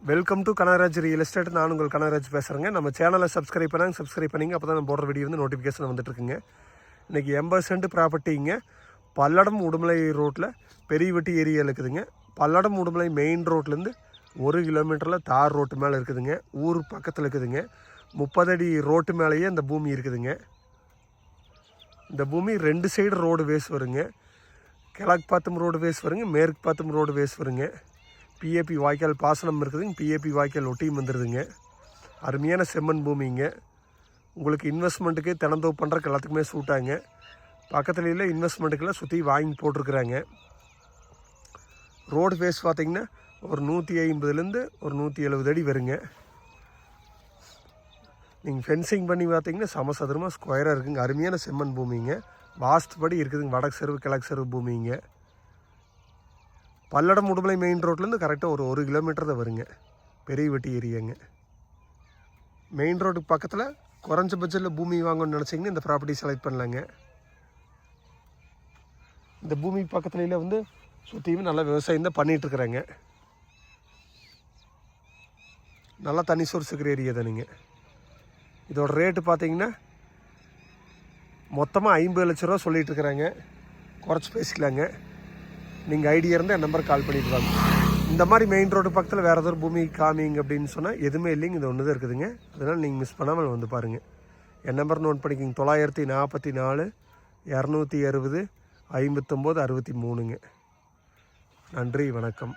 Welcome to Kanagaraj real estate. நான் உங்கள் கனகராஜ் பேசுகிறேங்க. நம்ம சேனலை சப்ஸ்கிரைப் பண்ணிங்க. அப்போ தான் நம்ம போடுற வீடியோ வந்து நோட்டிஃபிகேஷன் வந்துட்டுருக்குங்க. இன்றைக்கி 80 சென்ட் ப்ராப்பர்ட்டிங்க. பல்லடம் உடுமலை ரோட்டில் பெரியவட்டி ஏரியாவில் இருக்குதுங்க. பல்லடம் உடுமலை மெயின் ரோட்லேருந்து 1 கிலோமீட்டரில் தார் ரோட்டு மேலே இருக்குதுங்க. ஊர் பக்கத்தில் இருக்குதுங்க. 30 அடி ரோட்டு மேலேயே இந்த பூமி இருக்குதுங்க. இந்த பூமி 2 சைடு ரோடு வேஸ் வருங்க. கிழக்கு பார்த்தும் ரோடு வேஸ் வருங்க, மேற்கு பார்த்தும் ரோடு வேஸ் வருங்க. பிஏபி வாய்க்கால் பாசனம் இருக்குதுங்க. பிஏபி வாய்க்கால் ஒட்டியும் வந்துடுதுங்க. அருமையான செம்மண் பூமிங்க. உங்களுக்கு இன்வெஸ்ட்மெண்ட்டுக்கு தினந்தோப்பு பண்ணுறக்கு எல்லாத்துக்குமே சூட்டாங்க. பக்கத்துல இல்லை இன்வெஸ்ட்மெண்ட்டுக்கெல்லாம் சுற்றி வாங்கி போட்டிருக்குறாங்க. ரோடு ஃபேஸ் பார்த்திங்கன்னா ஒரு 150லேருந்து ஒரு 170 அடி வருங்க. நீங்கள் ஃபென்சிங் பண்ணி பார்த்தீங்கன்னா சமசதுரமாக ஸ்கொயராக இருக்குங்க. அருமையான செம்மண் பூமிங்க. வாஸ்துபடி இருக்குதுங்க. வடக்கு செருவு கிழக்கு செருவு பூமிங்க. பல்லடம் உடுமலை மெயின் ரோட்லேருந்து கரெக்டாக ஒரு 1 கிலோமீட்டர் தான் வருங்க. பெரியவட்டி ஏரியாங்க. மெயின் ரோடுக்கு பக்கத்தில் குறைஞ்ச பட்ஜெட்டில் பூமி வாங்கணும்னு நினச்சிங்கன்னா இந்த ப்ராப்பர்ட்டி செலக்ட் பண்ணலாங்க. இந்த பூமி பக்கத்துலேயே வந்து சுற்றியுமே நல்லா விவசாயம் தான் பண்ணிகிட்ருக்குறாங்க. நல்லா தண்ணி சோர்ஸ் இருக்கிற ஏரியா தானுங்க. இதோட ரேட்டு பார்த்தீங்கன்னா மொத்தமாக 50 லட்ச ரூபா சொல்லிகிட்டு இருக்கிறாங்க. குறைச்சி பேசிக்கலாங்க. நீங்கள் ஐடியா இருந்தால் என் நம்பருக்கு கால் பண்ணிட்டு வாங்க. இந்த மாதிரி மெயின் ரோடு பக்கத்தில் வேறு ஏதாவது பூமி காமிங்க அப்படின்னு சொன்னால் எதுவுமே இல்லைங்க. இது ஒன்று தான் இருக்குதுங்க. அதனால் நீங்கள் மிஸ் பண்ணாமல் வந்து பாருங்கள். என் நம்பர் நோட் பண்ணிக்கிங்க. 944 260 59 63ங்க. நன்றி, வணக்கம்.